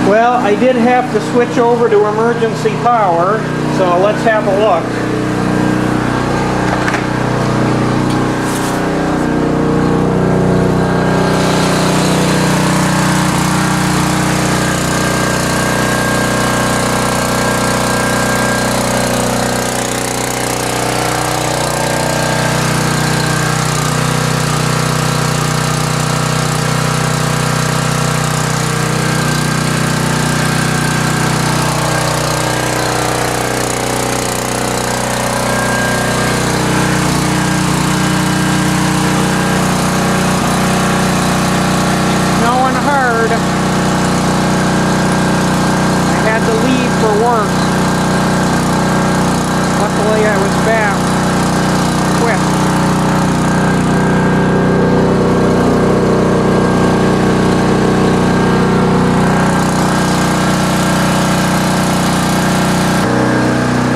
Well, I did have to switch over to emergency power, so let's have a look. I had to leave for work. Luckily I was back quick.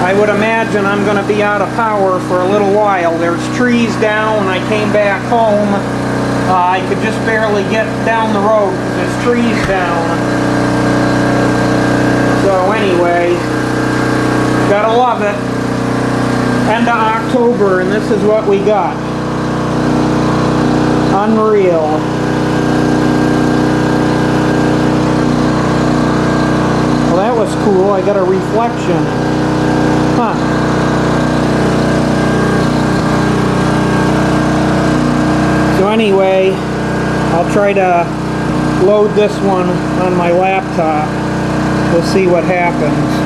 I would imagine I'm going to be out of power for a little while. There's trees down. When I came back home, I could just barely get down the road because there's trees down. So anyway, gotta love it. End of October and this is what we got. Unreal. Well, that was cool. I got a reflection. Huh. So anyway, I'll try to load this one on my laptop. We'll see what happens.